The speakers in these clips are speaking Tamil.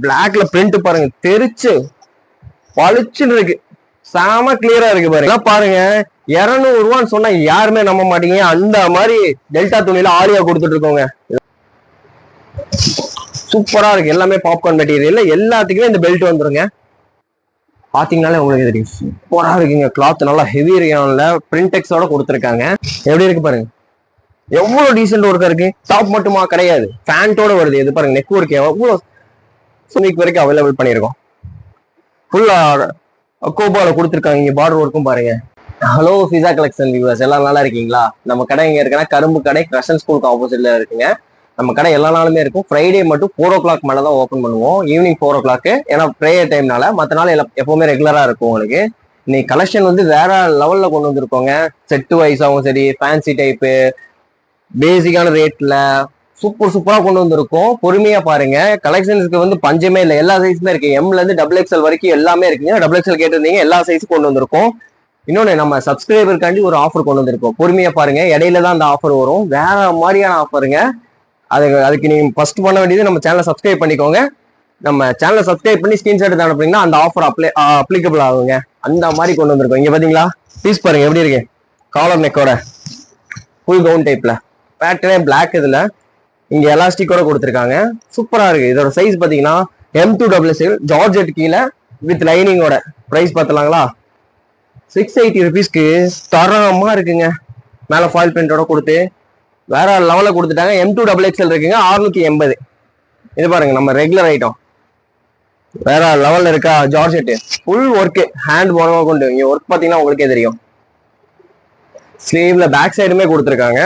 பிளாக்ல பிரிண்ட் பாருங்க, தெரிச்சு பளிச்சுன்னு இருக்கு, செம கிளியரா இருக்கு பாருங்க. பாருங்க 200 ரூபான்னு சொன்னா யாருமே நம்ப மாட்டீங்க. அந்த மாதிரி டெல்டா துணியில ஆலியா கொடுத்துட்டு இருக்கோங்க. சூப்பரா இருக்கு. எல்லாமே பாப்கார்ன் மெட்டீரியல், எல்லாத்துக்குமே இந்த பெல்ட் வந்துருங்க. பாத்தீங்கன்னாலே உங்களுக்கு தெரியும், சூப்பரா இருக்குங்க. கிளாத் நல்லா ஹெவி ரேயான்ல பிரிண்டெக்ஸோட கொடுத்துருக்காங்க. எப்படி இருக்கு பாருங்க, எவ்வளவு டீசென்ட் ஒர்க்கா இருக்கு. டாப் மட்டுமா கிடையாது, பேண்டோட வருது. இது பாருங்க, நெக் ஒர்க் எவ்வளவு வரைக்கும் அவைலபிள் பண்ணிருக்கோம். ஃபுல்லா கோபால கொடுத்துருக்காங்க. இங்க பார்டர் ஒர்க்கும் பாருங்க. ஹலோ பிஸா கலெக்ஷன் வியூவர்ஸ், எல்லாம் நல்லா இருக்கீங்களா? நம்ம கடை எங்க இருக்குன்னா, கரும்பு கடை கிரஷன் ஸ்கூலுக்கு ஆப்போசிட்ல இருக்குங்க. நம்ம கடை எல்லா நாளுமே இருக்கும். ஃப்ரைடே மட்டும் 4 o'clock மேல தான் ஓப்பன் பண்ணுவோம், ஈவினிங் 4 o'clock. ஏன்னா ப்ரேயர் டைம்னால. மற்ற நாள் எப்பவுமே ரெகுலரா இருக்கும் உங்களுக்கு. இன்னைக்கு கலெக்ஷன் வந்து வேற லெவல்ல கொண்டு வந்திருக்கோங்க. செட்டு வைஸாவும் சரி, ஃபேன்சி டைப்பு, பேசிக்கான ரேட்ல சூப்பரா கொண்டு வந்திருக்கோம். பொறுமையா பாருங்க. கலெக்ஷன்ஸ்க்கு வந்து பஞ்சமே இல்லை, எல்லா சைஸுமே இருக்கு. எம்ல இருந்து XXL வரைக்கும் எல்லாமே இருக்குங்க. XXL கேட்டிருந்தீங்க, எல்லா சைஸும் கொண்டு வந்திருக்கோம். இன்னொன்னு, நம்ம சப்ஸ்கிரைபருக்காண்டி ஒரு ஆஃபர் கொண்டு வந்திருக்கோம். பொறுமையா பாருங்க, இடையில தான் அந்த ஆஃபர் வரும். வேற மாதிரியான ஆஃபருங்க. அதுக்கு நீங்க ஃபர்ஸ்ட் பண்ண வேண்டியது, நம்ம சேனலை சப்ஸ்கிரைப் பண்ணிக்கோங்க. நம்ம சேனலை சப்ஸ்கிரைப் பண்ணி ஸ்கிரீன்ஷாட் அனுப்புனீங்கன்னா அந்த ஆஃபர் அப்ளிகபிள் ஆகுங்க. அந்த மாதிரி கொண்டு வந்திருக்கோம். இங்க பாத்தீங்களா, பீஸ் பாருங்க எப்படி இருக்கு. காலர் நெக்கோட ஃபுல் கவுன் டைப்ல, பேட்டர்னே பிளாக். இதுல இங்க எலாஸ்டிக்கோட கொடுத்துருக்காங்க. சூப்பரா இருக்கு. இதோட சைஸ் பாத்தீங்கன்னா M2XL ஜார்ஜெட் கீழே வித் லைனிங்கோட. பிரைஸ் பார்த்தலாங்களா, 680 rupeesக்கு தரமா இருக்குங்க. மேல ஃபாயில் பிரிண்டோட கொடுத்து வேற லெவல்ல கொடுத்துட்டாங்க. M2XL இருக்குங்க, 680. இது பாருங்க, நம்ம ரெகுலர் ஐட்டம் வேற லெவல்ல இருக்கா. ஜார்ஜெட் ஃபுல் ஒர்க், ஹேண்ட் போனவா கொண்டு. இங்க ஒர்க் பாத்தீங்கன்னா உங்களுக்கே தெரியும். ஸ்லீவ்ல பேக் சைடுமே கொடுத்துருக்காங்க.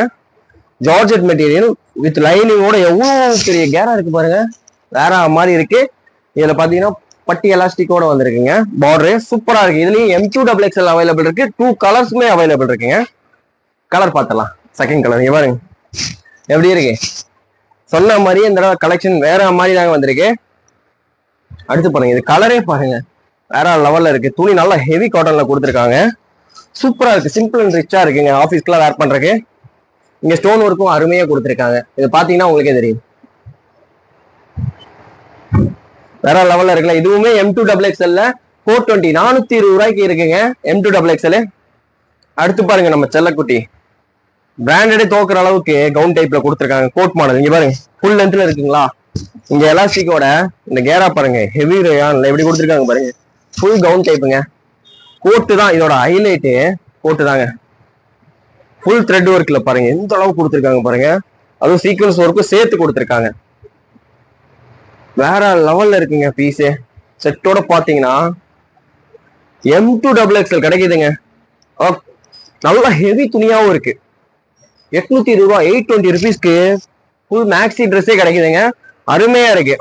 ஜார்ஜெட் மெட்டீரியல் வித் லைனிங்கோட எவ்வளவு பெரிய கேரா இருக்கு பாருங்க, வேற மாதிரி இருக்கு. இதுல பாத்தீங்கன்னா பட்டி எலாஸ்டிக்கோட வந்திருக்குங்க. பார்டர் சூப்பரா இருக்கு. இதுலயும் M2XL அவைலபிள் இருக்கு. 2 கலர்ஸுமே அவைலபிள் இருக்குங்க. கலர் பார்த்தலாம். செகண்ட் கலர் இங்க பாருங்க எப்படி இருக்கு. சொன்ன மாதிரி இந்த தடவை கலெக்ஷன் வேற மாதிரி தாங்க வந்திருக்கு. அடுத்து பாருங்க, இது கலரே பாருங்க வேற லெவல்ல இருக்கு. துணி நல்லா ஹெவி காட்டன்ல கொடுத்துருக்காங்க. சூப்பரா இருக்கு. சிம்பிள் அண்ட் ரிச்சா இருக்குங்க, ஆஃபீஸ்க்குலாம் வேர் பண்றதுக்கு. இங்க ஸ்டோன் ஒர்க்கும் அருமையா கொடுத்துருக்காங்க. இது பாத்தீங்கன்னா உங்களுக்கே தெரியும், வேற லெவல்ல இருக்குல்ல. இதுவுமே M2XL 420, 420 ரூபாய்க்கு இருக்குங்க M2XL. அடுத்து பாருங்க, நம்ம செல்லக்குட்டி பிராண்டடே தோக்குற அளவுக்கு கவுன் டைப்ல கொடுத்துருக்காங்க. கோட் மாடல் இங்க பாருங்க, ஃபுல் லென்த்ல இருக்குங்களா. இங்க எலாஸ்டிக்கோட இந்த கேரா பாருங்க, ஹெவி ரேயான்ல எப்படி கொடுத்துருக்காங்க பாருங்க. Full gown டைப்புங்க. கோட்டு தான் இதோட ஹைலைட்டு, கோட்டு தாங்க. ஃபுல் த்ரெட் ஒர்க்ல பாருங்க எந்த அளவுக்கு கொடுத்துருக்காங்க பாருங்க. அதுவும் சீக்வன்ஸ் ஒர்க்கும் சேர்த்து கொடுத்துருக்காங்க. வேற லெவல்ல இருக்குங்க பீஸு. செட்டோட பாத்தீங்கன்னா M2XL கிடைக்குதுங்க. நல்லா ஹெவி துணியாவும் இருக்கு. 820 ரூபாய், 820 rupeesக்கு ஃபுல் மேக்ஸி ட்ரெஸ்ஸே கிடைக்குதுங்க. அருமையா இருக்கு.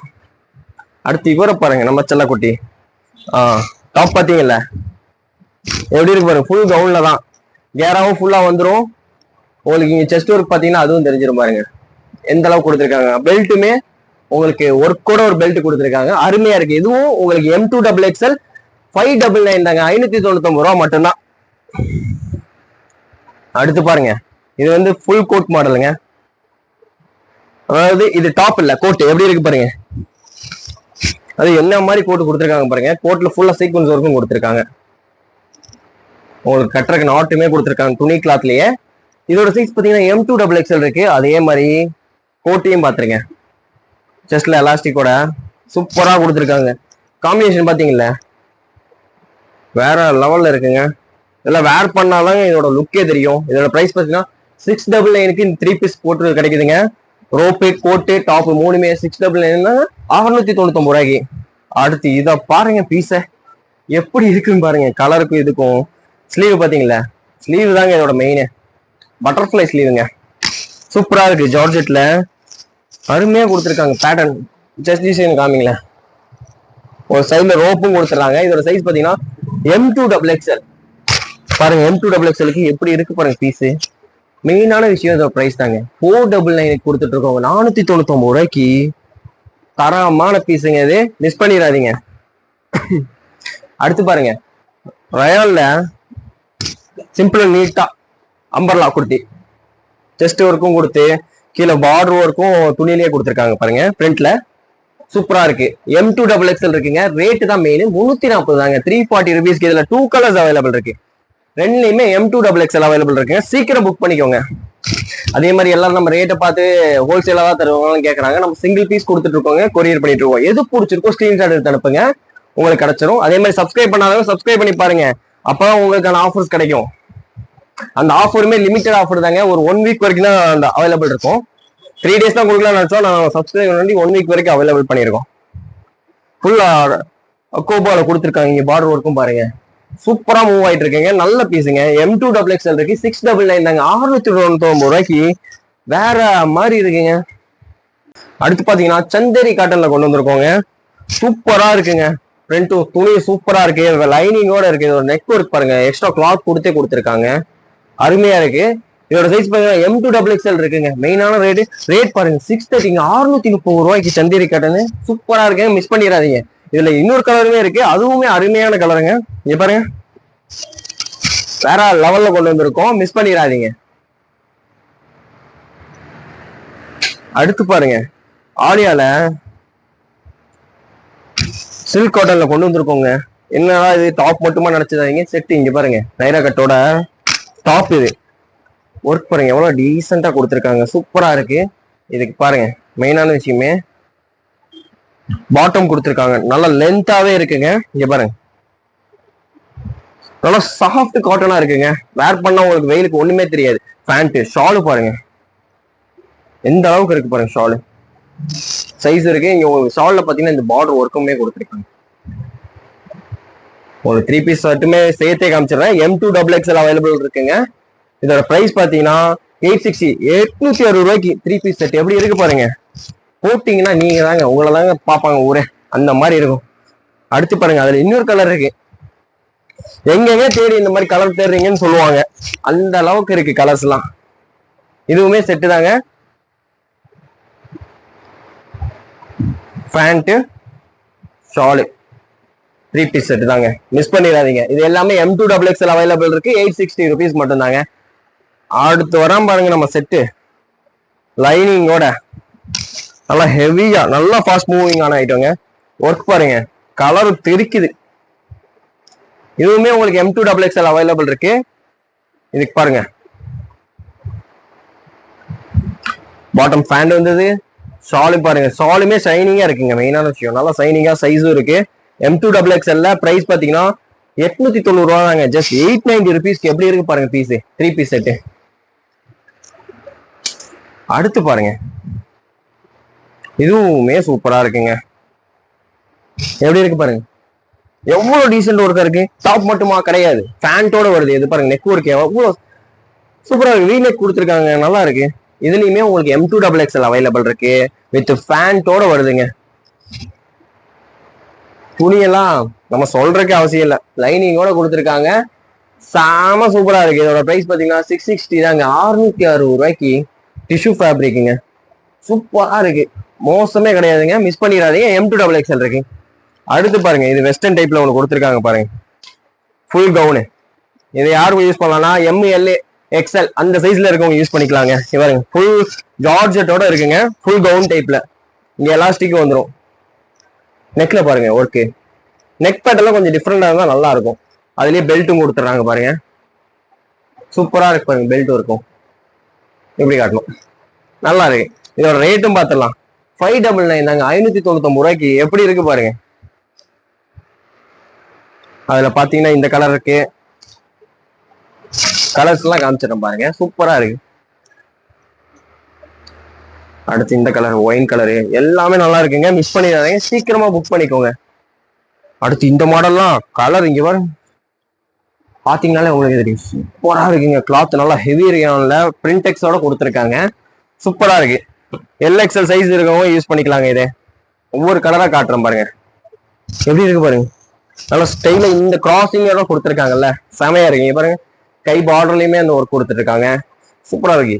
அடுத்து இவரை பாருங்க, நம்ம செல்லக்குட்டி. டாப் பாத்தீங்கல்ல எப்படி இருக்கு பாருங்க. ஃபுல் கவுன்ல தான், கேராவும் ஃபுல்லா வந்துடும் உங்களுக்கு. இங்க செஸ்ட் ஒர்க் பாத்தீங்கன்னா அதுவும் தெரிஞ்சிடும் பாருங்க எந்த அளவுக்கு கொடுத்துருக்காங்க. பெல்ட்டுமே உங்களுக்கு ஒர்க்கோட ஒரு பெல்ட் கொடுத்துருக்காங்க. அருமையா இருக்கு. இதுவும் உங்களுக்கு M2XL 599 தாங்க, 599 ரூபா மட்டும்தான். அடுத்து பாருங்க, இது வந்து ஃபுல் கோட் மாடலுங்க. அதாவது இது டாப் இல்ல, கோட் எப்படி இருக்கு பாருங்க. அது என்ன மாதிரி கோட் கொடுத்துருக்காங்க பாருங்க. கோட்ல ஃபுல்லா சீக்வன்ஸ் ஒர்க்கும் கொடுத்துருக்காங்க. உங்களுக்கு கட்டுறக்கு நாட்டுமே கொடுத்துருக்காங்க துணி கிளாத்லயே. இதோட சைஸ் பாத்தீங்கன்னா M2XL இருக்கு. அதே மாதிரி கோட்டையும் பாத்துருங்க, செஸ்ட்ல எலாஸ்டிக்கோட சூப்பரா கொடுத்துருக்காங்க. காம்பினேஷன் பாத்தீங்கல்ல வேற லெவல்ல இருக்குங்க. இதெல்லாம் வேர் பண்ணாலும் இதோட லுக்கே தெரியும். இதோட பிரைஸ் பாத்தீங்கன்னா 699க்கு 3 பீஸ் போட்டு கிடைக்குதுங்க. ரோப்பு, கோட்டு, டாப் மூணுமே 699 699 ரூபாய்க்கு. அடுத்து இத பாருங்க, பீஸ எப்படி இருக்குன்னு பாருங்க. கலருக்கும் இதுக்கும் ஸ்லீவ் பாத்தீங்களா, ஸ்லீவ் தாங்க இதோட மெயின். பட்டர்ஃபிளை ஸ்லீவுங்க, சூப்பரா இருக்கு. ஜார்ஜெட்ல அருமையா கொடுத்துருக்காங்க. பேட்டர்ன் ஜஸ்ட் டிசைன் காமிங்களேன். ஒரு சைட்ல ரோப்பும் கொடுத்துறாங்க. இதோட சைஸ் பாத்தீங்கன்னா M2XL பாருங்க. M2XLக்கு எப்படி இருக்கு பாருங்க பீஸ். மெயினான விஷயம் இதோட பிரைஸ் தாங்க. 499 கொடுத்துட்டு இருக்கோங்க. 499 ரூபாய்க்கு தரமான பீஸுங்க. இது மிஸ் பண்ணிடாதீங்க. அடுத்து பாருங்க, ரயான்ல சிம்பிள் நீட்டா அம்பர்லா குர்த்தி, செஸ்ட் ஒர்க்கும் கொடுத்து கீழே பார்டர் ஒர்க்கும் துணியிலேயே கொடுத்துருக்காங்க பாருங்க. பிரிண்ட்ல சூப்பரா இருக்கு. M2XXL இருக்குங்க. ரேட் தான் மெயின். 340 தாங்க. 340 ருபீஸ்க்கு இதுல 2 கலர்ஸ் அவைலபிள் இருக்கு. ரெண்டுலயுமே M2XXL அவைலபிள் இருக்குங்க. சீக்கிரம் புக் பண்ணிக்கோங்க. அதே மாதிரி எல்லாரும் நம்ம ரேட்டை பார்த்து ஹோல்சேலா தான் தருவாங்கன்னு கேட்கறாங்க. நம்ம சிங்கிள் பீஸ் கொடுத்துட்டு இருக்கோங்க, கொரியர் பண்ணிட்டு இருக்கோம். எது பிடிச்சிருக்கோ ஸ்கிரீன்ஷாட் எடுத்து அனுப்புங்க, உங்களுக்கு கிடைச்சிரும். அதே மாதிரி சப்ஸ்கிரைப் பண்ணாதவங்க சப்ஸ்கிரைப் பண்ணி பாருங்க, அப்பதான் உங்களுக்கான ஆஃபர்ஸ் கிடைக்கும். அந்த ஆஃபருமே லிமிட்டட் ஆஃபர் தாங்க. ஒரு 1 வீக் வரைக்கும் தான் அந்த அவைலபிள் இருக்கும். 3 டேஸ் தான் கொடுக்கலாம் நினைச்சோம். நான் சப்ஸ்கிரைப் பண்ணி 1 வீக் வரைக்கும் அவைலபிள் பண்ணியிருக்கோம். ஃபுல்லா கோபால கொடுத்துருக்காங்க. இங்க பார்டர் ஒர்க்கும் பாருங்க, சூப்பரா மூவ் ஆயிட்டு இருக்கீங்க. நல்ல பீஸுங்க. M2XXL இருக்கு. 699 தாங்க. 699 ரூபாய்க்கு வேற மாதிரி இருக்குங்க. அடுத்து பாத்தீங்கன்னா சந்தேரி காட்டன்ல கொண்டு வந்திருக்கோங்க. சூப்பரா இருக்குங்க. பிரிண்ட் துணி சூப்பரா இருக்கு. லைனிங்கோட இருக்கு. ஒரு நெக் ஒர்க் பாருங்க, எக்ஸ்ட்ரா கிளாத் கொடுத்துருக்காங்க. அருமையா இருக்கு. இதோட சைஸ் பாத்தீங்கன்னா M2XXL இருக்குங்க. மெயினான ரேட் பாருங்க 630, 630 ரூபாய்க்கு சந்தேரி காட்டன் சூப்பரா இருக்கு. மிஸ் பண்ணிடாதீங்க. இதுல இன்னொரு கலருமே இருக்கு, அதுவுமே அருமையான கலருங்க. இங்க பாருங்க, வேற லெவல்ல கொண்டு வந்திருக்கோம், மிஸ் பண்ணிடாதீங்க. அடுத்து பாருங்க, ஆலியால சில்க் காட்டன்ல கொண்டு வந்திருக்கோங்க. என்னடா இது டாப் மட்டுமா நினைச்சதாங்க, செட். இங்க பாருங்க, நைரா கட்டோட டாப். இது ஒர்க் பாருங்க எவ்வளவு டீசெண்டா கொடுத்துருக்காங்க, சூப்பரா இருக்கு. இதுக்கு பாருங்க மெயினான விஷயமே பாட்டம் கொடுத்துருக்காங்க, நல்லா லென்த்தாவே இருக்குங்க. இங்க பாருங்க, நல்லா சாஃப்ட் காட்டனா இருக்குங்க. வேர் பண்ணா உங்களுக்கு வெயிலுக்கு ஒண்ணுமே தெரியாது. பேண்ட் ஷாலு பாருங்க எந்த அளவுக்கு இருக்கு பாருங்க. ஷாலு சைஸ் இருக்கு. இங்க உங்களுக்கு ஷால்ல பாத்தீங்கன்னா இந்த பார்டர் ஒர்க்குமே கொடுத்துருக்காங்க. ஒரு 3 பீஸ் ஷர்ட்டுமே சேர்த்தே காமிச்சிடுறேன். M2XXL அவைலபிள் இருக்குங்க. இதோட பிரைஸ் பாத்தீங்கன்னா 860, 860 ரூபாய்க்கு 3 பீஸ் செட். எப்படி இருக்கு பாருங்க. போட்டீங்கன்னா நீங்க தாங்க, உங்களை தாங்க பாப்பாங்க ஊரே, அந்த மாதிரி இருக்கும். அடுத்து பாருங்க, அதுல இன்னொரு கலர் இருக்கு. எங்கெங்க தேடி இந்த மாதிரி கலர் தேடுறீங்கன்னு சொல்லுவாங்க, அந்த அளவுக்கு இருக்கு கலர்ஸ் எல்லாம். இதுவுமே செட்டு தாங்க. பேண்ட் ஷாலு 3 பீஸ் செட் தாங்க, மிஸ் பண்ணிடாதீங்க. இது எல்லாமே M2XXL அவைலபிள் இருக்கு. 860 ருபீஸ் மட்டும் தாங்க. அடுத்து வராம பாருங்க நம்ம செட்டு, லைனிங்கோட நல்லா ஹெவியா, நல்லா ஃபாஸ்ட் மூவிங் ஆன ஐட்டங்க. ஒர்க் பாருங்க, கலர் தெரிக்குது. இதுவுமே உங்களுக்கு M2XXL அவைலபிள் இருக்கு. இதுக்கு பாருங்க பாட்டம் பேண்ட் வந்தது. ஷாலு பாருங்க, ஷாலுமே ஷைனிங்கா இருக்குங்க. மெயினான விஷயம், நல்லா ஷைனிங்கா, சைஸும் இருக்கு. M2XXL பிரைஸ் பாத்தீங்கன்னா 890 ரூபா தாங்க. ஜஸ்ட் 890 ருபீஸ்க்கு எப்படி இருக்கு பாருங்க பீஸ், 3 பீஸ் செட்டு. அடுத்து பாருங்க, இதுவுமே சூப்பரா இருக்குங்க. எப்படி இருக்கு பாருங்க, எவ்வளவு டீசென்ட் ஒர்க்கா இருக்கு. டாப் மட்டுமா கிடையாது, பேண்டோட வருது. இது பாருங்க, நெக் ஒர்க் எவ்வளவு சூப்பரா இருக்கு. வீ நெக் கொடுத்துருக்காங்க, நல்லா இருக்கு. இதுலயுமே உங்களுக்கு M2XXL அவைலபிள் இருக்கு. வித் பேண்டோட வருதுங்க. துணியெல்லாம் நம்ம சொல்றதுக்கு அவசியம் இல்லை, லைனிங்கோட கொடுத்துருக்காங்க. செம சூப்பரா இருக்கு. இதோட பிரைஸ் பாத்தீங்கன்னா 660 தாங்க. 660 ரூபாய்க்கு டிஷ்யூ ஃபேப்ரிக்குங்க. சூப்பரா இருக்கு, மோசமே கிடையாதுங்க, மிஸ் பண்ணிடாதீங்க. M2XXL இருக்கு. அடுத்து பாருங்க, இது வெஸ்டர்ன் டைப்ல ஒன்று கொடுத்துருக்காங்க பாருங்க, ஃபுல் கவுனு. இதை யாருக்கு யூஸ் பண்ணலாம்னா MLXL அந்த சைஸ்ல இருக்கவங்க யூஸ் பண்ணிக்கலாங்க. பாருங்க, ஃபுல் ஜார்ஜெட்டோட இருக்குங்க. ஃபுல் கவுன் டைப்ல. இங்க எலாஸ்டிக் வந்துடும். நெக்ல பாருங்க ஒர்க்கு, நெக் பேட்டெல்லாம் கொஞ்சம் டிஃப்ரெண்டா இருந்தா நல்லா இருக்கும். அதுலயே பெல்ட்டும் கொடுத்துறாங்க பாருங்க, சூப்பரா இருக்கு பாருங்க. பெல்ட்டும் இருக்கும், எப்படி காட்டணும், நல்லா இருக்கு. இதோட ரேட்டும் பார்த்துடலாம். 599 தாங்க, 599 ரூபாய்க்கு. எப்படி இருக்கு பாருங்க. அதுல பாத்தீங்கன்னா இந்த கலர் இருக்கு, கலர்ஸ் எல்லாம் காமிச்சிடறேன் பாருங்க, சூப்பரா இருக்கு. அடுத்து இந்த கலர், ஒயின் கலரு, எல்லாமே நல்லா இருக்குங்க, மிஸ் பண்ணிடாதீங்க, சீக்கிரமா புக் பண்ணிக்கோங்க. அடுத்து இந்த மாடல்லாம் கலர் இங்க பாருங்க, பாத்தீங்கன்னாலே உங்களுக்கு தெரியும், சூப்பரா இருக்குங்க. கிளாத் நல்லா ஹெவி ரேயான்ல பிரிண்டெக்ஸோட கொடுத்துருக்காங்க, சூப்பரா இருக்கு. LXL சைஸ் இருக்கவங்க யூஸ் பண்ணிக்கலாங்க. இதே ஒவ்வொரு கலரா காட்டுறேன் பாருங்க, எப்படி இருக்கு பாருங்க. நல்லா ஸ்டைல இந்த கிராசிங்கோட கொடுத்துருக்காங்கல்ல, செமையா இருக்கு. பாருங்க, கை பார்டர்லயுமே அந்த ஒர்க் கொடுத்துட்டு இருக்காங்க, சூப்பரா இருக்கு.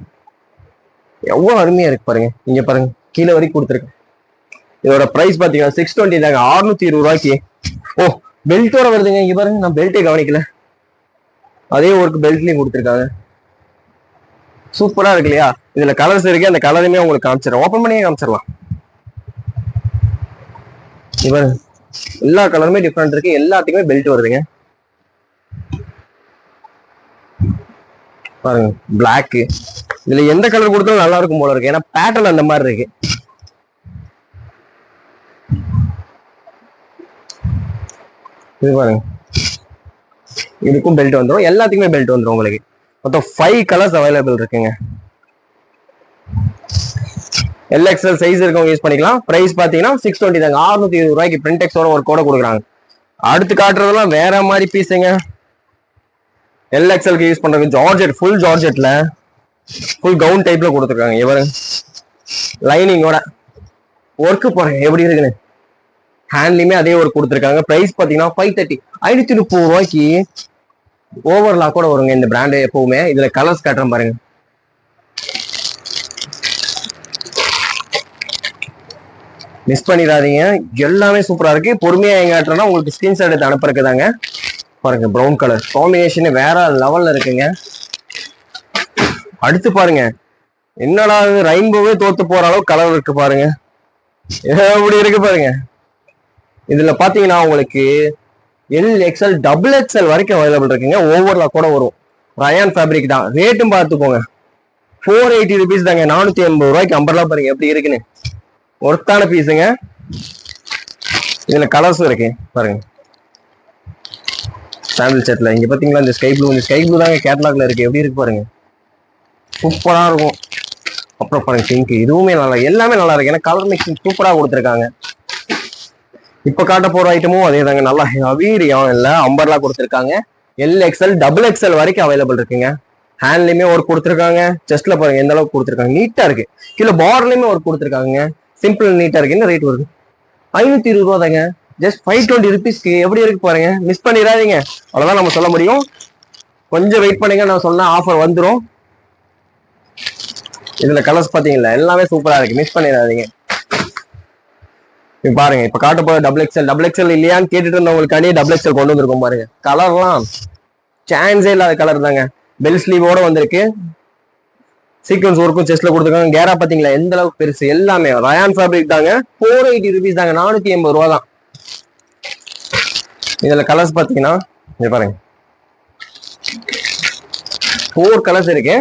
எவ்வளவு அருமையா இருக்கு பாருங்க. இங்க பாருங்க, கீழே வரைக்கும் கொடுத்துருக்கு. இதோட பிரைஸ் பாத்தீங்கன்னா 620 தாங்க, 620 ரூபாய்க்கு. ஓ, பெல்ட்டோட வருதுங்க. இங்க பாருங்க, நான் பெல்ட்டே கவனிக்கல, அதே ஒர்க் பெல்ட்லயும் கொடுத்துருக்காங்க, சூப்பரா இருக்கு இல்லையா. இதுல கலர்ஸ் இருக்கு, அந்த கலருமே உங்களுக்கு காமிச்சிடறேன். ஓப்பன் பண்ணியே காமிச்சிடலாம். இவர் எல்லா கலருமே டிஃப்ரெண்ட் இருக்கு, எல்லாத்துக்குமே பெல்ட் வருதுங்க. பாருங்க பிளாக், இதுல எந்த கலர் கொடுத்தாலும் நல்லா இருக்கும் போல இருக்கு, ஏன்னா பேட்டர்ன் அந்த மாதிரி இருக்கு. இது பாருங்க, இதுக்கும் பெல்ட் வந்துடும், எல்லாத்துக்குமே பெல்ட் வந்துடும் உங்களுக்கு. மொத்தம் 5 கலர்ஸ் அவைலபிள் இருக்குங்க. LXL சைஸ் இருக்கவங்க யூஸ் பண்ணிக்கலாம். பிரைஸ் பாத்தீங்கன்னா 620 தாங்க, 620 ரூபாய்க்கு பிரிண்டெக்ஸோட ஒரு கோட கொடுக்குறாங்க. அடுத்து காட்டுறதெல்லாம் வேற மாதிரி பீஸுங்க. LXL யூஸ் பண்றது ஜார்ஜெட், ஃபுல் ஜார்ஜெட்ல ஃபுல் கவுன் டைப்ல கொடுத்துருக்காங்க. இவரு லைனிங்கோட ஒர்க்கு பாருங்க எப்படி இருக்குன்னு, ஹேண்ட்லயுமே அதே ஒர்க் கொடுத்துருக்காங்க. பிரைஸ் பாத்தீங்கன்னா 530, 530 ரூபாய்க்கு ஓவர்லாக் கூட வருங்க இந்த பிராண்டு எப்பவுமே. இதுல கலர்ஸ் காட்டுறேன் பாருங்க. மிஸ் பண்ணிடாதீங்க, எல்லாமே சூப்பரா இருக்கு. பொறுமையா எங்க காட்டுறேன்னா உங்களுக்கு ஸ்கிரீன்ஷாட் எடுத்து அனுப்புறதுதாங்க. பாருங்க ப்ரௌன் கலர் காம்பினேஷன் வேற லெவல்ல இருக்குங்க. அடுத்து பாருங்க, என்னடா ரெயின்போவே தோத்து போற அளவுக்கு கலர் இருக்கு பாருங்க, எப்படி இருக்கு பாருங்க. இதுல பாத்தீங்கன்னா உங்களுக்கு LXL XXL வரைக்கும் அவைலபிள் இருக்குங்க. ஓவர்லாக் கூட வரும். ரயான் ஃபேப்ரிக் தான். ரேட்டும் பார்த்துக்கோங்க, 480 ருபீஸ் தாங்க, 480 ரூபாய்க்கு அம்பர்லா பாருங்க எப்படி இருக்குன்னு. ஒர்த்தான பீஸுங்க. இதுல கலர்ஸும் இருக்கு பாருங்க. சாம்பிள் செட்ல இங்க பாத்தீங்களா, இந்த ஸ்கை ப்ளூ தாங்க கேட்டலாக்ல இருக்கு, எப்படி இருக்கு பாருங்க, சூப்பரா இருக்கும். அப்புறம் பாருங்க பிங்க், இதுவுமே நல்லா, எல்லாமே நல்லா இருக்கு, ஏன்னா கலர் மிக்சிங் சூப்பரா கொடுத்துருக்காங்க. இப்ப காட்ட போற ஐட்டமும் அதே தாங்க, நல்லா ஹெவி இல்ல அம்பர்லா கொடுத்துருக்காங்க. LXL XXL வரைக்கும் அவைலபிள் இருக்குங்க. ஹேண்ட்லயுமே ஒர்க் கொடுத்துருக்காங்க. செஸ்ட்ல பாருங்க எந்த அளவுக்கு கொடுத்துருக்காங்க, நீட்டா இருக்கு. கீழே பார்டர்லயுமே ஒர்க் கொடுத்துருக்காங்க. சிம்பிள் நீட்டா இருக்கு. என்ன ரேட் வருது? 520 ரூபா தாங்க, ஜஸ்ட் 520 ருபீஸ்க்கு எப்படி இருக்கு பாருங்க. மிஸ் பண்ணிடாதீங்க, அவ்வளவுதான் நம்ம சொல்ல முடியும். கொஞ்சம் வெயிட் பண்ணுங்க, நான் சொன்ன ஆஃபர் வந்துடும். இதுல கலர்ஸ் பாத்தீங்களா, எல்லாமே சூப்பரா இருக்கு, மிஸ் பண்ணிடாதீங்க. பாருங்க இப்ப காட்ட போற XXL இல்லையான்னு கேட்டுட்டு இருந்தவங்களுக்காண்டி XXL கொண்டு வந்திருக்கோம் பாருங்க. கலர்லாம் சான்ஸே இல்லாத கலர் தாங்க. பெல் ஸ்லீவோட வந்திருக்கு. சீக்வன்ஸ் ஒர்க்கும் செஸ்ட்ல கொடுத்துருக்காங்க. கேரா பாத்தீங்களா எந்த அளவுக்கு பெருசு, எல்லாமே ரயான் ஃபேப்ரிக் தாங்க. 480 ருபீஸ் தாங்க, 480 ரூபா தான். இதுல கலர்ஸ் பாத்தீங்கன்னா இங்க பாருங்க, 4 கலர்ஸ் இருக்கு.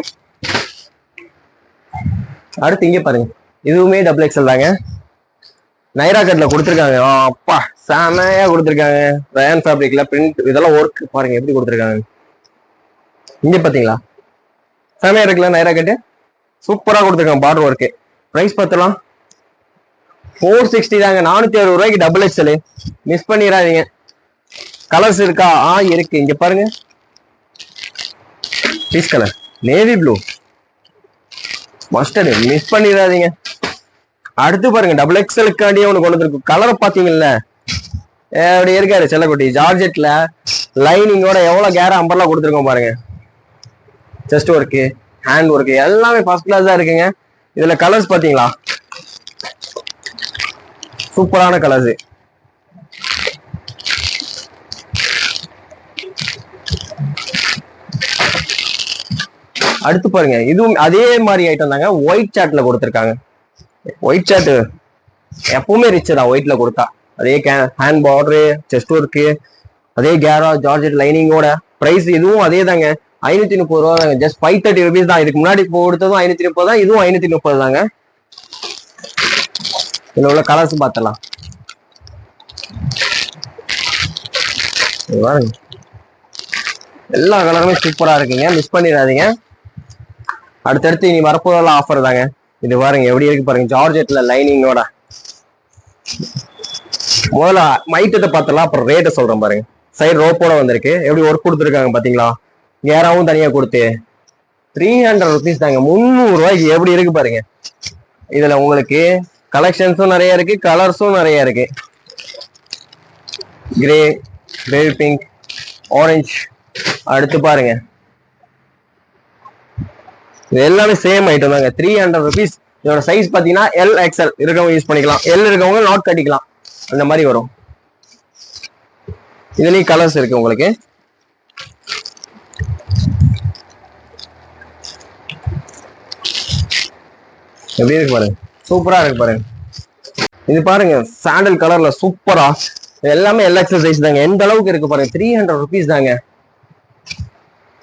அடுத்து இங்க பாருங்க, இதுவுமே XXL தாங்க. நைரா கட்ல கொடுத்துருக்காங்க. அப்பா செமையா கொடுத்துருக்காங்க. ரயான் ஃபேப்ரிக்ல பிரிண்ட் இதெல்லாம் ஒர்க் பாருங்க எப்படி கொடுத்துருக்காங்க. இங்க பாத்தீங்களா செமையா இருக்குல்ல, நைரா கட்டு சூப்பரா கொடுத்துருக்காங்க. Border work. பிரைஸ் பார்த்தலாம் 460 தாங்க, 460 ரூபாய்க்கு XXL. மிஸ் பண்ணிடாதீங்க. கலர்ஸ் இருக்கா? இருக்கு. இங்க பாருங்க, piece colour navy blue mustard, miss பண்ணிடாதீங்க. அடுத்து பாருங்க XXLக்காண்டியே ஒண்ணு கொண்டு வந்திருக்கு. கலர் பாத்தீங்கல்ல எப்படி இருக்காரு செல்லக்குட்டி. ஜார்ஜெட்ல லைனிங்கோட எவ்வளவு கேரா அம்பர்லாம் கொடுத்துருக்கோம் பாருங்க. செஸ்ட் ஒர்க்கு, ஹேண்ட் ஒர்க்கு எல்லாமே ஃபர்ஸ்ட் கிளாஸ் தான் இருக்குங்க. இதுல கலர்ஸ் பாத்தீங்களா, சூப்பரான கலர்ஸ். அடுத்து பாருங்க, இதுவும் அதே மாதிரி ஐட்டம் தாங்க. ஒயிட் சாட்ல கொடுத்துருக்காங்க. ஒயிட் சாட் எப்பவுமே ரிச் தான் ஒயிட்ல கொடுத்தா. அதே ஹேண்ட் பார்டரு, செஸ்ட் ஒர்க்கு, அதே கேரா ஜார்ஜெட் லைனிங்கோட. பிரைஸ் இதுவும் அதே தாங்க, 530 ரூபா தாங்க. ஜஸ்ட் 530 ருபீஸ் தான். இதுக்கு முன்னாடி கொடுத்ததும் 530 தான், இதுவும் 530 தாங்க. இதுல உள்ள கலர்ஸ் பார்த்தலாம். எல்லா கலருமே சூப்பரா இருக்குங்க, மிஸ் பண்ணிடாதீங்க. அடுத்தடுத்து இனி வரப்போதெல்லாம் ஆஃபர் தாங்க. இது பாருங்க எப்படி இருக்கு பாருங்க, ஜார்ஜெட்ல லைனிங்கோட. முதல்ல மைட்டத்தை பார்த்தலாம், அப்புறம் ரேட்டை சொல்றேன் பாருங்க. சைடு ரோப்போட வந்திருக்கு, எப்படி ஒர்க் கொடுத்துருக்காங்க பாத்தீங்களா. கேராவும் தனியா கொடுத்து 300 ருபீஸ் தாங்க, 300 ரூபாய்க்கு எப்படி இருக்கு பாருங்க. இதுல உங்களுக்கு கலெக்ஷன்ஸும் நிறைய இருக்கு, கலர்ஸும் நிறைய இருக்கு. Grey, baby pink, orange. அடுத்து பாருங்க, இது எல்லாமே சேம் ஐட்டம் தாங்க, 300 ருபீஸ். இதோட சைஸ் பாத்தீங்கன்னா LXL இருக்கவங்க யூஸ் பண்ணிக்கலாம், எல் இருக்கவங்க நாட் கட்டிக்கலாம், அந்த மாதிரி வரும். இதுலயும் கலர்ஸ் இருக்கு உங்களுக்கு. எப்படி இருக்கு பாருங்க, சூப்பரா இருக்கு பாருங்க. இது பாருங்க சாண்டல் கலர்ல சூப்பரா, எல்லாமே எல்எக்ஸல் சைஸ் தாங்க. எந்த அளவுக்கு இருக்கு பாருங்க, 300 rupees தாங்க.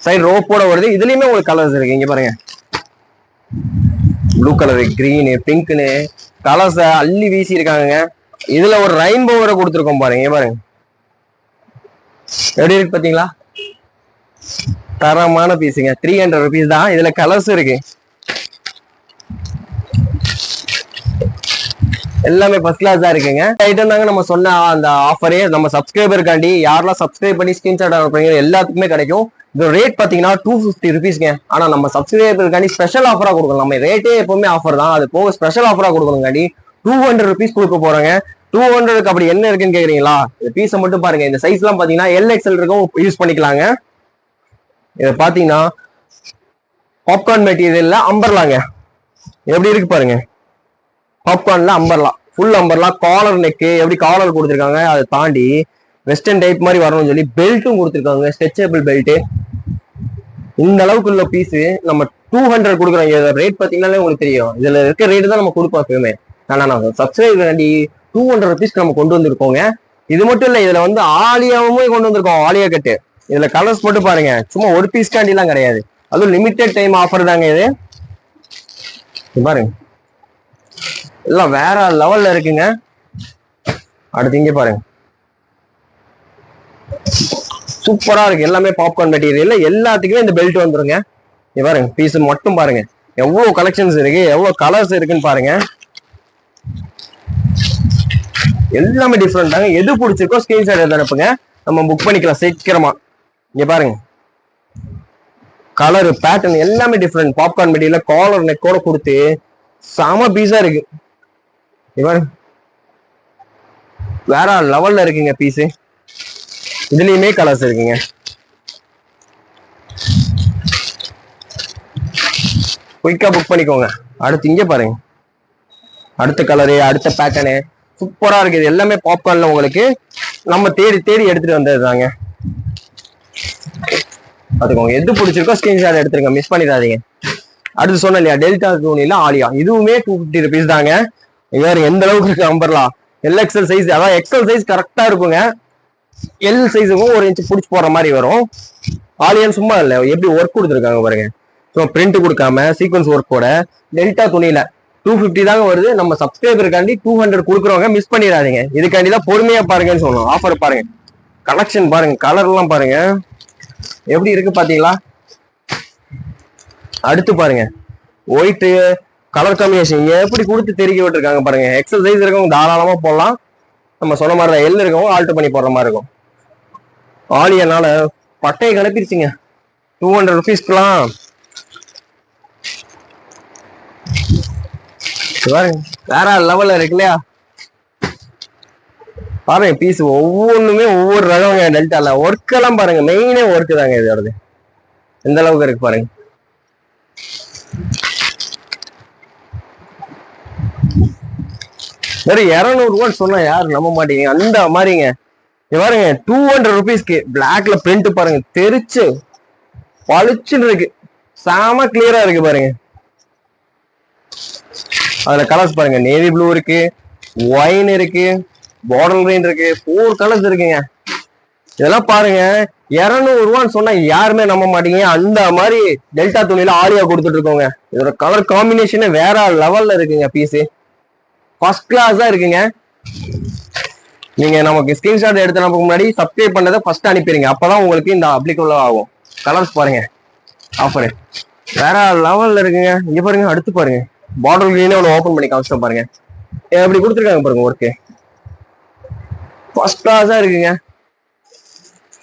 சைடு ரோப்போட வருது. இதுலயுமே உங்களுக்கு கலர்ஸ் இருக்கு. இங்க பாருங்க, ப்ளூ கலரு, கிரீனு, பிங்க்னு கலர்ஸ் அள்ளி வீசி இருக்காங்க. இதுல ஒரு ரெயின்போ வர கொடுத்துருக்கோம் பாருங்க. பாருங்க எப்படி இருக்கு பாத்தீங்களா, தரமான பீஸுங்க. 300 rupees தான். இதுல கலர்ஸ் இருக்கு. எல்லாமே ஃபர்ஸ்ட் கிளாஸ் தான் இருக்குங்க. ஐட்டம் தாங்க நம்ம சொன்ன அந்த ஆஃபரே. நம்ம சப்ஸ்கிரைபருக்காண்டி யாரெல்லாம் சப்ஸ்கிரைப் பண்ணி ஸ்கிரீன்ஷாட் அனுப்புறீங்க எல்லாத்துக்குமே கிடைக்கும். இது ரேட் பாத்தீங்கன்னா 250 rupeesங்க. ஆனா நம்ம சப்ஸ்கிரைபருக்காண்டி ஸ்பெஷல் ஆஃபரா கொடுக்கணும். நம்ம ரேட்டே எப்பவுமே ஆஃபர் தான், அது போக ஸ்பெஷல் ஆஃபரா கொடுக்கணுங்காண்டி 200 rupees கொடுக்க போறாங்க. 200க்கு அப்படி என்ன இருக்குன்னு கேக்குறீங்களா, இந்த பீஸை மட்டும் பாருங்க. இந்த சைஸ் எல்லாம் பாத்தீங்கன்னா எல்எக்ஸ்எல் இருக்கும், யூஸ் பண்ணிக்கலாங்க. இதை பாத்தீங்கன்னா பாப்கார்ன் மெட்டீரியல்ல அம்பர்லாங்க. எப்படி இருக்கு பாருங்க, பாப்கார்ன்ல umbrella, full umbrella, collar neck, எப்படி காலர் கொடுத்துருக்காங்க. அதை தாண்டி வெஸ்டர்ன் டைப் மாதிரி வரணும்னு சொல்லி பெல்ட்டும் கொடுத்துருக்காங்க, ஸ்ட்ரெச்சபிள் பெல்ட். இந்த அளவுக்கு உள்ள பீஸ் நம்ம 200 கொடுக்குறோம். ரேட் பாத்தீங்கன்னா உங்களுக்கு தெரியும், இதுல இருக்க ரேட் தான் நம்ம கொடுப்போம் எப்பவுமே. ஆனா நம்ம சப்ஸ்கிரைபர் வேண்டி 200 rupees நம்ம கொண்டு வந்திருக்கோங்க. இது மட்டும் இல்ல, இதுல வந்து ஆலியாவுமே கொண்டு வந்திருக்கோம், ஆலியா கட்டு. இதுல கலர்ஸ் மட்டும் பாருங்க, சும்மா ஒரு பீஸ் காண்டி எல்லாம் கிடையாது, அதுவும் லிமிடெட் டைம் ஆஃபர் தாங்க இது. பாருங்க எல்லாம் வேற லெவல்ல இருக்குங்க. அடுத்து இங்க பாருங்க, சூப்பரா இருக்கு. எல்லாமே பாப்கார்ன் மெட்டீரியல், எல்லாத்துக்குமே இந்த பெல்ட் வந்துருங்க. இங்க பாருங்க பீஸ் மட்டும் பாருங்க, எவ்வளவு கலெக்ஷன்ஸ் இருக்கு, எவ்வளவு கலர்ஸ் இருக்குன்னு பாருங்க. எல்லாமே டிஃப்ரெண்ட் தாங்க. எது பிடிச்சிருக்கோ ஸ்கிரீன்ஷாட் எடுத்து அனுப்புங்க, நம்ம புக் பண்ணிக்கலாம் சீக்கிரமா. இங்க பாருங்க கலர் பேட்டர்ன் எல்லாமே டிஃப்ரெண்ட். பாப்கார்ன் மெட்டீரியல் காலர் நெக்கோட கொடுத்து செம பீஸா இருக்கு. வேற லெவல்ல இருக்குங்க பீஸ். இதுலயுமே கலர்ஸ் இருக்குங்க. குயிக்கா புக் பண்ணிக்கோங்க. அடுத்து இங்க பாருங்க, அடுத்த கலரு, அடுத்த பேட்டர்னு சூப்பரா இருக்கு. இது எல்லாமே பாப்கார்ன்ல உங்களுக்கு நம்ம தேடி தேடி எடுத்துட்டு வந்ததுதாங்க. அதுக்கு எது பிடிச்சிருக்கோ ஸ்கிரீன்ஷாட் எடுத்துருங்க, மிஸ் பண்ணிடாதீங்க. அடுத்து சொன்ன இல்லையா, டெல்டா டூனில ஆலியா, இதுவுமே 250 rupees தாங்க. வேற எந்த அளவுக்கு இருக்கு நம்பர்லாம், எல்எக்ஸ்எல் சைஸ், அதான் எக்ஸ்எல் சைஸ் கரெக்டா இருக்குங்க. எல் சைஸுக்கும் 1 inch பிடிச்சி போற மாதிரி வரும். ஆலியான் சும்மா இல்ல, எப்படி ஒர்க் கொடுத்துருக்காங்க பாருங்க. ஸோ பிரிண்ட் கொடுக்காம சீக்வன்ஸ் ஒர்க்கோட டெல்டா துணியில 250 தாங்க வருது. நம்ம சப்ஸ்கிரைபருக்காண்டி 200 கொடுக்குறவங்க மிஸ் பண்ணிடாதீங்க. இதுக்காண்டி தான் பொறுமையா பாருங்கன்னு சொல்லணும். ஆஃபர் பாருங்க, கலெக்ஷன் பாருங்க, கலர் எல்லாம் பாருங்க எப்படி இருக்கு பாத்தீங்களா. அடுத்து பாருங்க ஒயிட் கலர் காம்பினேஷன் எப்படி கொடுத்து தெரிய விட்டுருக்காங்க பாருங்க. எக்ஸல் சைஸ் இருக்கவங்க தாராளமா போடலாம். நம்ம சொன்ன மாதிரி தான், எல் இருக்கவங்க ஆல்டர் பண்ணி போடுற மாதிரி இருக்கும். ஆலியனால பட்டையை கிளப்பிருச்சுங்க 200 rupeesக்குலாம். வேற லெவல்ல இருக்கு இல்லையா. பாருங்க பீஸ் ஒவ்வொன்றுமே ஒவ்வொரு ரகங்க. டெல்டால ஒர்க் எல்லாம் பாருங்க, மெயினே ஒர்க் தாங்க இதோடது. எந்த அளவுக்கு இருக்கு பாருங்க. வெறும் 200 ரூபான்னு சொன்னா யாரும் நம்ப மாட்டீங்க, அந்த மாதிரிங்க. பாருங்க 200 rupeesக்கு பிளாக்ல பிரிண்ட் பாருங்க, தெரிச்சு பளிச்சுன்னு இருக்கு, செம கிளியரா இருக்கு பாருங்க. அதுல கலர்ஸ் பாருங்க, நேவி ப்ளூ இருக்கு, ஒயின் இருக்கு, பாட்டில் கிரீன் இருக்கு, 4 கலர்ஸ் இருக்குங்க. இதெல்லாம் பாருங்க 200 ரூபான்னு சொன்னா யாருமே நம்ப மாட்டீங்க. அந்த மாதிரி டெல்டா துணியில ஆலியா கொடுத்துட்டு இருக்கோங்க. இதோட கலர் காம்பினேஷனே வேற லெவல்ல இருக்குங்க. பீஸ் ஃபர்ஸ்ட் கிளாஸ் தான் இருக்குங்க. நீங்க நமக்கு ஸ்கிரீன்ஷாட் எடுத்து நமக்கு முன்னாடி சப்ஸ்கிரைப் பண்ணதை ஃபர்ஸ்ட் அனுப்பிடுங்க, அப்பதான் உங்களுக்கு இந்த அப்ளிகபிள் ஆகும். கலர்ஸ் பாருங்க, ஆஃபர் வேற லெவல்ல இருக்குங்க. இங்க பாருங்க, அடுத்து பாருங்க பாட்டில் கிரீனே ஒன்று ஓப்பன் பண்ணி காமிச்சிட்டோம் பாருங்க, எப்படி கொடுத்துருக்காங்க பாருங்க. ஒர்க்கு ஃபர்ஸ்ட் கிளாஸா இருக்குங்க.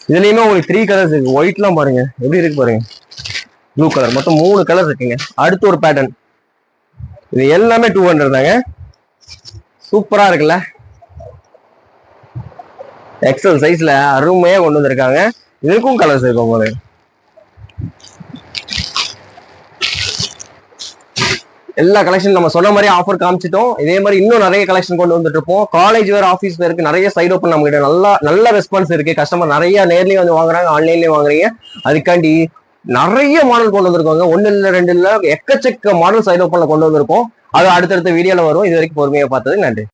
இதுலயுமே உங்களுக்கு 3 கலர்ஸ் இருக்கு. ஒயிட்லாம் பாருங்க எப்படி இருக்கு பாருங்க, ப்ளூ கலர், மொத்தம் 3 கலர் இருக்குங்க. அடுத்து ஒரு பேட்டர்ன், இது எல்லாமே 200 தாங்க. சூப்பரா இருக்குல்ல, எக்ஸல் சைஸ்ல அருமையா கொண்டு வந்திருக்காங்க. இதுக்கும் கலர்ஸ் இருக்கும் போது. எல்லா கலெக்ஷன் நம்ம சொன்ன மாதிரி ஆஃபர் காமிச்சிட்டோம். இதே மாதிரி இன்னும் நிறைய கலெக்ஷன் கொண்டு வந்துட்டு இருப்போம். காலேஜ் வேற, ஆஃபீஸ் வேருக்கு நிறைய சைட் ஓப்பன் நம்ம கிட்ட நல்ல ரெஸ்பான்ஸ் இருக்கு. கஸ்டமர் நிறைய நேர்லயும் வந்து வாங்குறாங்க, ஆன்லைன்லயும் வாங்குறீங்க. அதுக்காண்டி நிறைய மாடல் கொண்டு வந்திருக்காங்க. 1 இல்ல 2 இல்ல, எக்கச்சக்க மாடல் சைட் ஓப்பன்ல கொண்டு வந்திருக்கோம். அது அடுத்தடுத்த வீடியோல வரும். இது வரைக்கும் பொறுமையா பார்த்தது நன்றி.